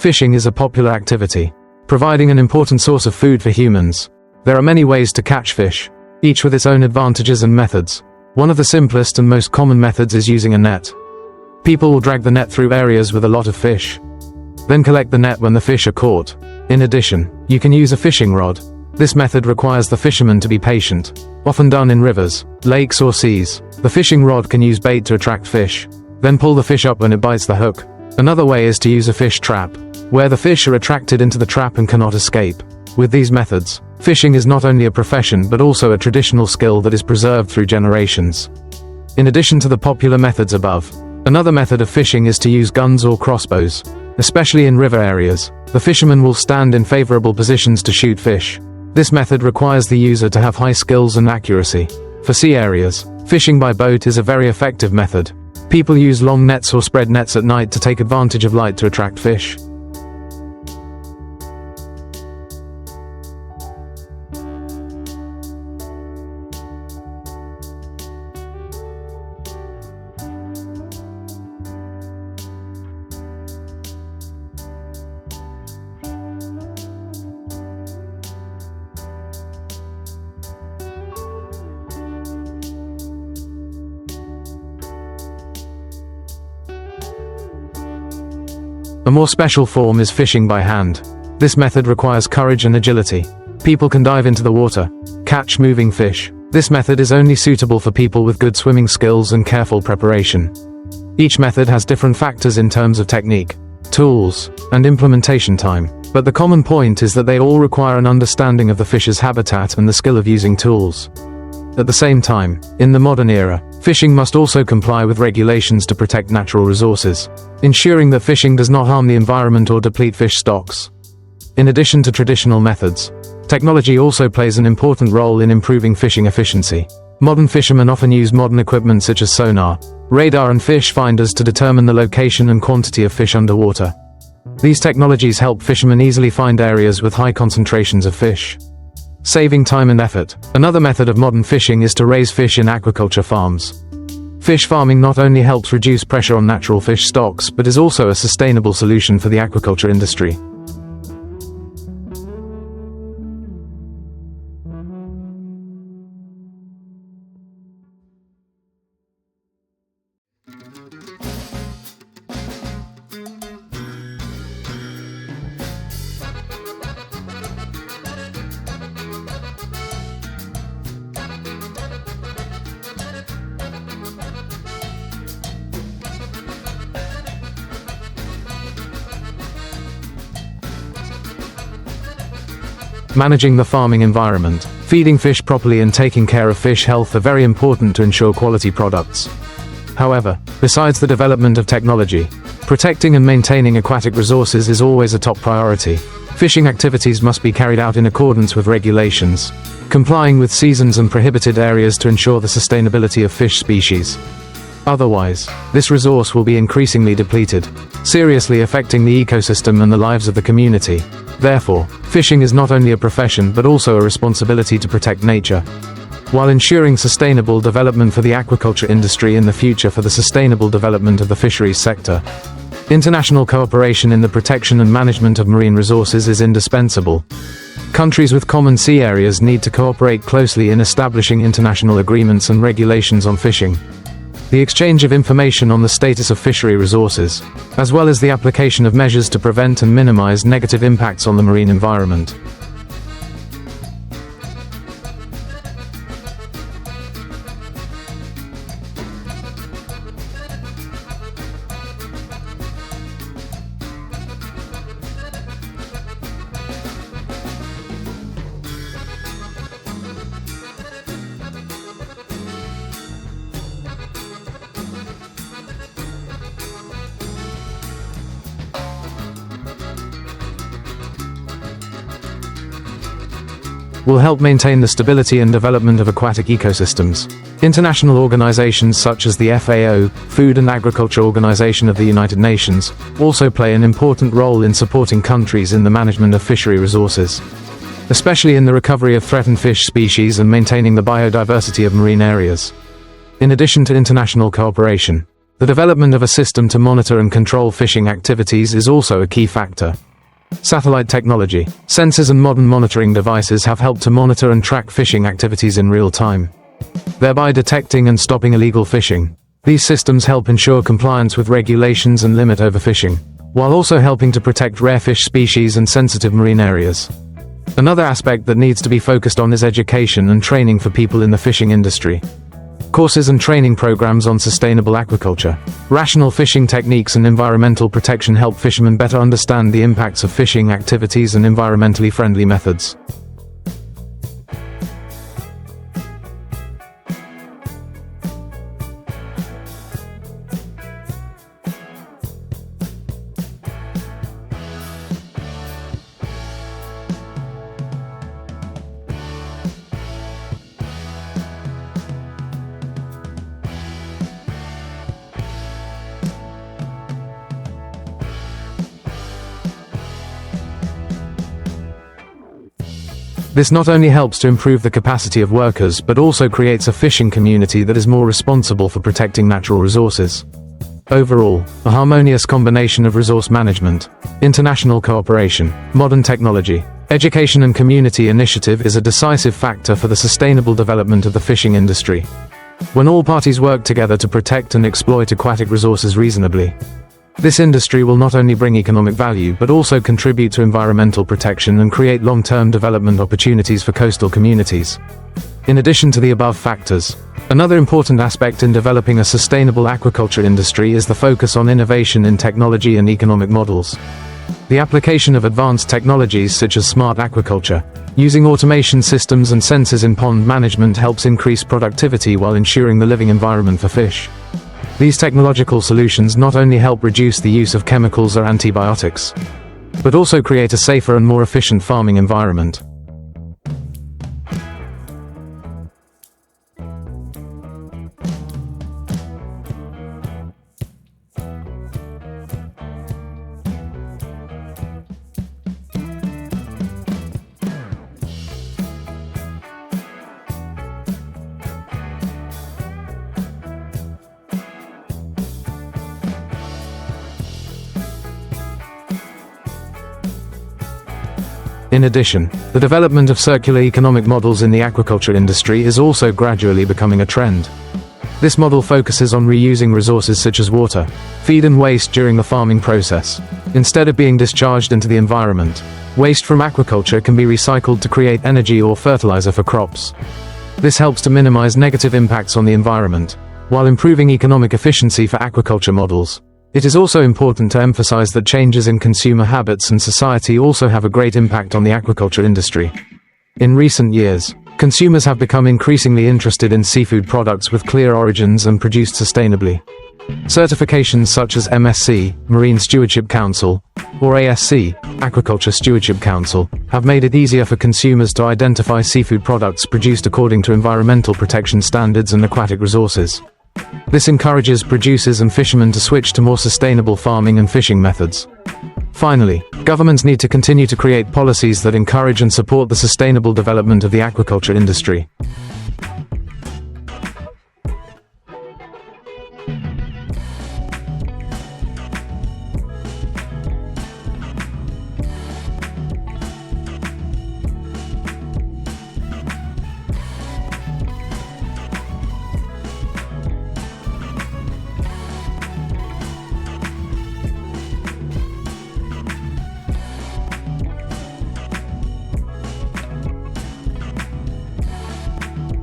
Fishing is a popular activity, providing an important source of food for humans. There are many ways to catch fish, each with its own advantages and methods. One of the simplest and most common methods is using a net. People will drag the net through areas with a lot of fish, then collect the net when the fish are caught. In addition, you can use a fishing rod. This method requires the fisherman to be patient, often done in rivers, lakes or seas. The fishing rod can use bait to attract fish, then pull the fish up when it bites the hook. Another way is to use a fish trap, where the fish are attracted into the trap and cannot escape. With these methods, fishing is not only a profession but also a traditional skill that is preserved through generations. In addition to the popular methods above, another method of fishing is to use guns or crossbows. Especially in river areas, the fisherman will stand in favorable positions to shoot fish. This method requires the user to have high skills and accuracy. For sea areas, fishing by boat is a very effective method. People use long nets or spread nets at night to take advantage of light to attract fish. A more special form is fishing by hand. This method requires courage and agility. People can dive into the water, catch moving fish. This method is only suitable for people with good swimming skills and careful preparation. Each method has different factors in terms of technique, tools, and implementation time, but the common point is that they all require an understanding of the fish's habitat and the skill of using tools. At the same time, in the modern era, fishing must also comply with regulations to protect natural resources, ensuring that fishing does not harm the environment or deplete fish stocks. In addition to traditional methods, technology also plays an important role in improving fishing efficiency. Modern fishermen often use modern equipment such as sonar, radar and fish finders to determine the location and quantity of fish underwater. These technologies help fishermen easily find areas with high concentrations of fish, saving time and effort. Another method of modern fishing is to raise fish in aquaculture farms. Fish farming not only helps reduce pressure on natural fish stocks but is also a sustainable solution for the aquaculture industry. Managing the farming environment, feeding fish properly and taking care of fish health are very important to ensure quality products. However, besides the development of technology, protecting and maintaining aquatic resources is always a top priority. Fishing activities must be carried out in accordance with regulations, complying with seasons and prohibited areas to ensure the sustainability of fish species. Otherwise, this resource will be increasingly depleted, seriously affecting the ecosystem and the lives of the community. Therefore, fishing is not only a profession but also a responsibility to protect nature, while ensuring sustainable development for the aquaculture industry in the future for the sustainable development of the fisheries sector. International cooperation in the protection and management of marine resources is indispensable. Countries with common sea areas need to cooperate closely in establishing international agreements and regulations on fishing. The exchange of information on the status of fishery resources, as well as the application of measures to prevent and minimize negative impacts on the marine environment. Will help maintain the stability and development of aquatic ecosystems. International organizations such as the FAO, Food and Agriculture Organization of the United Nations, also play an important role in supporting countries in the management of fishery resources, especially in the recovery of threatened fish species and maintaining the biodiversity of marine areas. In addition to international cooperation, The development of a system to monitor and control fishing activities is also a key factor. Satellite technology, sensors and modern monitoring devices have helped to monitor and track fishing activities in real time, thereby detecting and stopping illegal fishing. These systems help ensure compliance with regulations and limit overfishing, while also helping to protect rare fish species and sensitive marine areas. Another aspect that needs to be focused on is education and training for people in the fishing industry. Courses and training programs on sustainable aquaculture, rational fishing techniques and environmental protection help fishermen better understand the impacts of fishing activities and environmentally friendly methods. This not only helps to improve the capacity of workers but also creates a fishing community that is more responsible for protecting natural resources. Overall, a harmonious combination of resource management, international cooperation, modern technology, education and community initiative is a decisive factor for the sustainable development of the fishing industry. When all parties work together to protect and exploit aquatic resources reasonably, this industry will not only bring economic value but also contribute to environmental protection and create long-term development opportunities for coastal communities. In addition to the above factors, another important aspect in developing a sustainable aquaculture industry is the focus on innovation in technology and economic models. The application of advanced technologies such as smart aquaculture, using automation systems and sensors in pond management helps increase productivity while ensuring the living environment for fish. These technological solutions not only help reduce the use of chemicals or antibiotics, but also create a safer and more efficient farming environment. In addition, the development of circular economic models in the aquaculture industry is also gradually becoming a trend. This model focuses on reusing resources such as water, feed and waste during the farming process. Instead of being discharged into the environment, waste from aquaculture can be recycled to create energy or fertilizer for crops. This helps to minimize negative impacts on the environment, while improving economic efficiency for aquaculture models. It is also important to emphasize that changes in consumer habits and society also have a great impact on the aquaculture industry. In recent years, consumers have become increasingly interested in seafood products with clear origins and produced sustainably. Certifications such as MSC, Marine Stewardship Council, or ASC, Aquaculture Stewardship Council, have made it easier for consumers to identify seafood products produced according to environmental protection standards and aquatic resources. This encourages producers and fishermen to switch to more sustainable farming and fishing methods. Finally, governments need to continue to create policies that encourage and support the sustainable development of the aquaculture industry.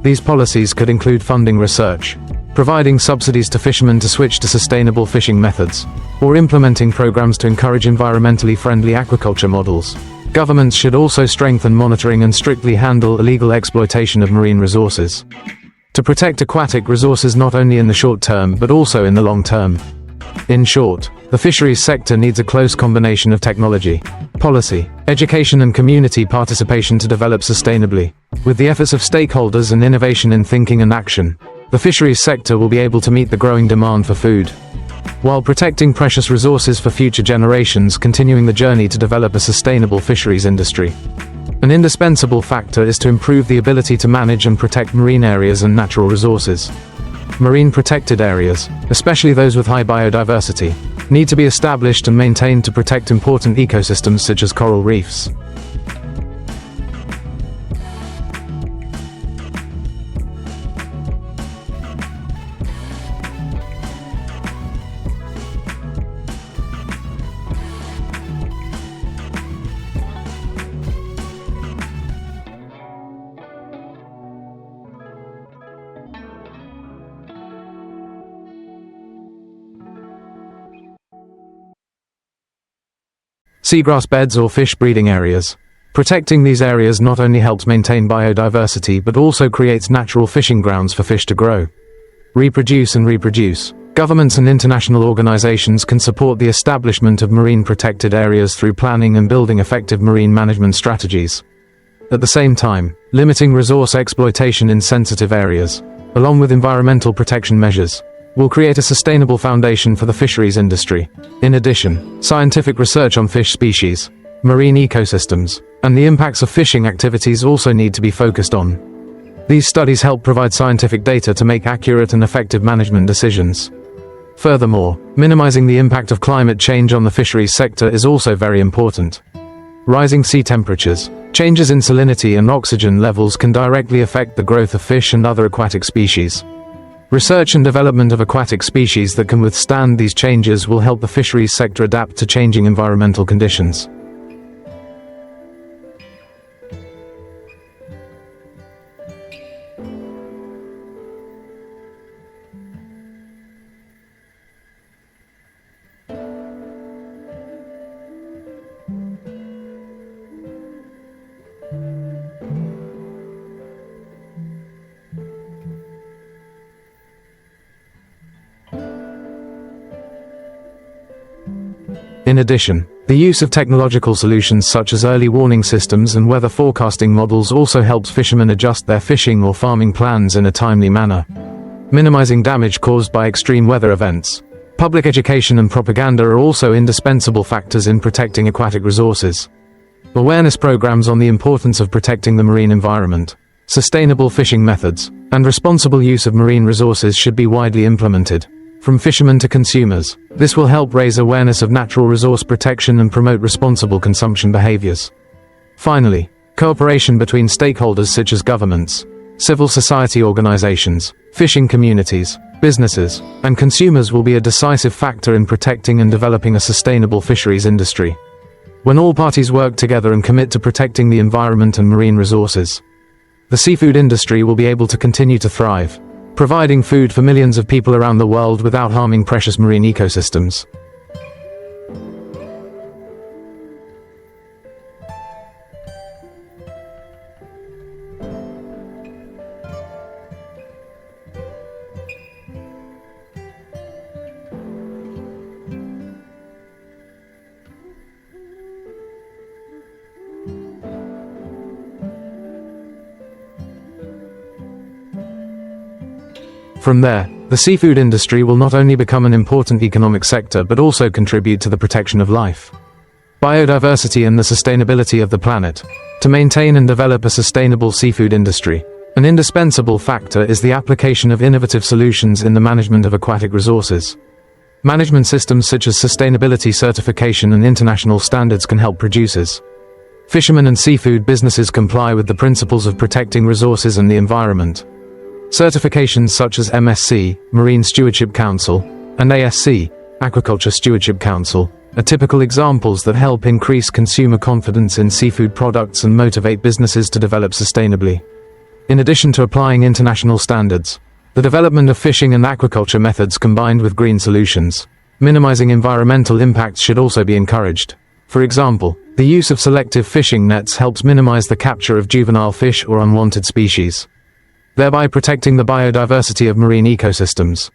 These policies could include funding research, providing subsidies to fishermen to switch to sustainable fishing methods, or implementing programs to encourage environmentally friendly aquaculture models. Governments should also strengthen monitoring and strictly handle illegal exploitation of marine resources, to protect aquatic resources not only in the short term but also in the long term. In short, the fisheries sector needs a close combination of technology, policy, education and community participation to develop sustainably. With the efforts of stakeholders and innovation in thinking and action, the fisheries sector will be able to meet the growing demand for food, while protecting precious resources for future generations, continuing the journey to develop a sustainable fisheries industry. An indispensable factor is to improve the ability to manage and protect marine areas and natural resources. Marine protected areas, especially those with high biodiversity, need to be established and maintained to protect important ecosystems such as coral reefs. Seagrass beds or fish breeding areas. Protecting these areas not only helps maintain biodiversity but also creates natural fishing grounds for fish to grow, reproduce and reproduce. Governments and international organizations can support the establishment of marine protected areas through planning and building effective marine management strategies. At the same time, limiting resource exploitation in sensitive areas, along with environmental protection measures, will create a sustainable foundation for the fisheries industry. In addition, scientific research on fish species, marine ecosystems, and the impacts of fishing activities also need to be focused on. These studies help provide scientific data to make accurate and effective management decisions. Furthermore, minimizing the impact of climate change on the fisheries sector is also very important. Rising sea temperatures, changes in salinity and oxygen levels can directly affect the growth of fish and other aquatic species. Research and development of aquatic species that can withstand these changes will help the fisheries sector adapt to changing environmental conditions. In addition, the use of technological solutions such as early warning systems and weather forecasting models also helps fishermen adjust their fishing or farming plans in a timely manner, minimizing damage caused by extreme weather events. Public education and propaganda are also indispensable factors in protecting aquatic resources. Awareness programs on the importance of protecting the marine environment, sustainable fishing methods, and responsible use of marine resources should be widely implemented. From fishermen to consumers, this will help raise awareness of natural resource protection and promote responsible consumption behaviors. Finally, cooperation between stakeholders such as governments, civil society organizations, fishing communities, businesses, and consumers will be a decisive factor in protecting and developing a sustainable fisheries industry. When all parties work together and commit to protecting the environment and marine resources, the seafood industry will be able to continue to thrive, providing food for millions of people around the world without harming precious marine ecosystems. From there, the seafood industry will not only become an important economic sector but also contribute to the protection of life, biodiversity and the sustainability of the planet. To maintain and develop a sustainable seafood industry, an indispensable factor is the application of innovative solutions in the management of aquatic resources. Management systems such as sustainability certification and international standards can help producers, fishermen and seafood businesses comply with the principles of protecting resources and the environment. Certifications such as MSC, Marine Stewardship Council, and ASC, Aquaculture Stewardship Council, are typical examples that help increase consumer confidence in seafood products and motivate businesses to develop sustainably. In addition to applying international standards, the development of fishing and aquaculture methods combined with green solutions, minimizing environmental impacts should also be encouraged. For example, the use of selective fishing nets helps minimize the capture of juvenile fish or unwanted species, thereby protecting the biodiversity of marine ecosystems.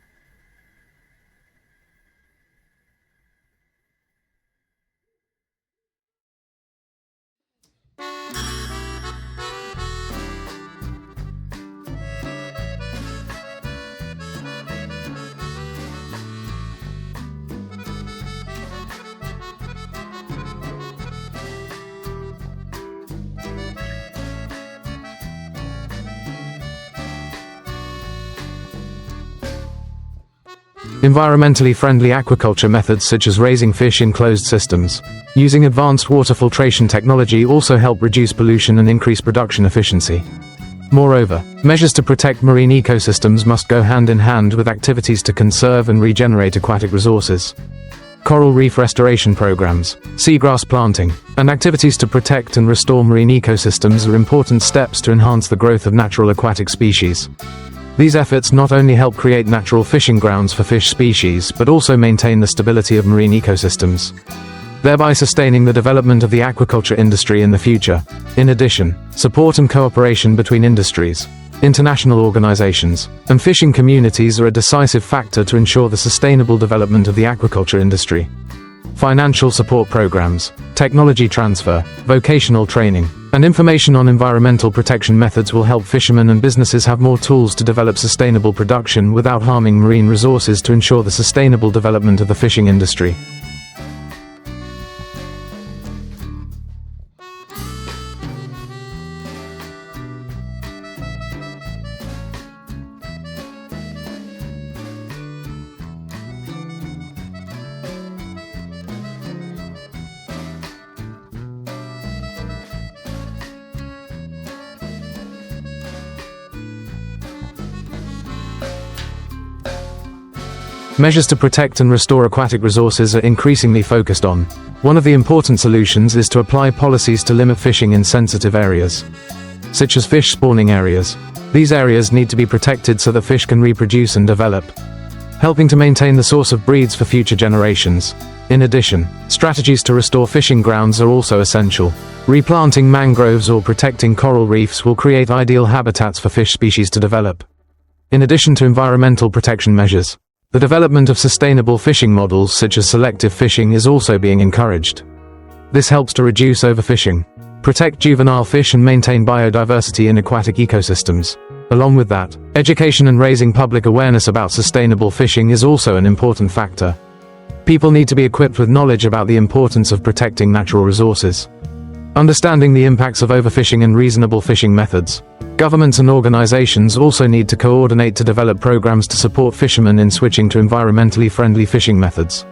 Environmentally friendly aquaculture methods such as raising fish in closed systems, using advanced water filtration technology also help reduce pollution and increase production efficiency. Moreover, measures to protect marine ecosystems must go hand in hand with activities to conserve and regenerate aquatic resources. Coral reef restoration programs, seagrass planting, and activities to protect and restore marine ecosystems are important steps to enhance the growth of natural aquatic species. These efforts not only help create natural fishing grounds for fish species but also maintain the stability of marine ecosystems, thereby sustaining the development of the aquaculture industry in the future. In addition, support and cooperation between industries, international organizations, and fishing communities are a decisive factor to ensure the sustainable development of the aquaculture industry. Financial support programs, technology transfer, vocational training, and information on environmental protection methods will help fishermen and businesses have more tools to develop sustainable production without harming marine resources to ensure the sustainable development of the fishing industry. Measures to protect and restore aquatic resources are increasingly focused on. One of the important solutions is to apply policies to limit fishing in sensitive areas, such as fish spawning areas. These areas need to be protected so that fish can reproduce and develop, helping to maintain the source of breeds for future generations. In addition, strategies to restore fishing grounds are also essential. Replanting mangroves or protecting coral reefs will create ideal habitats for fish species to develop. In addition to environmental protection measures, the development of sustainable fishing models such as selective fishing is also being encouraged. This helps to reduce overfishing, protect juvenile fish and maintain biodiversity in aquatic ecosystems. Along with that, education and raising public awareness about sustainable fishing is also an important factor. People need to be equipped with knowledge about the importance of protecting natural resources, understanding the impacts of overfishing and reasonable fishing methods. Governments and organizations also need to coordinate to develop programs to support fishermen in switching to environmentally friendly fishing methods.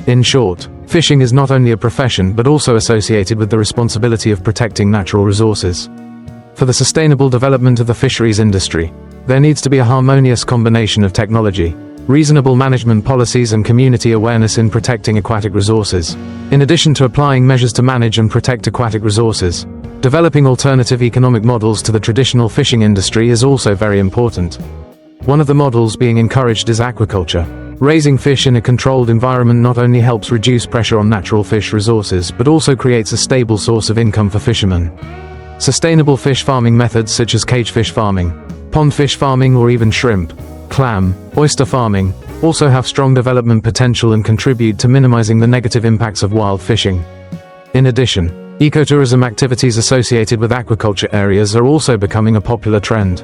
In short, fishing is not only a profession but also associated with the responsibility of protecting natural resources. For the sustainable development of the fisheries industry, there needs to be a harmonious combination of technology, reasonable management policies and community awareness in protecting aquatic resources. In addition to applying measures to manage and protect aquatic resources, developing alternative economic models to the traditional fishing industry is also very important. One of the models being encouraged is aquaculture. Raising fish in a controlled environment not only helps reduce pressure on natural fish resources but also creates a stable source of income for fishermen. Sustainable fish farming methods such as cage fish farming, pond fish farming or even shrimp, clam, oyster farming also have strong development potential and contribute to minimizing the negative impacts of wild fishing. In addition, ecotourism activities associated with aquaculture areas are also becoming a popular trend.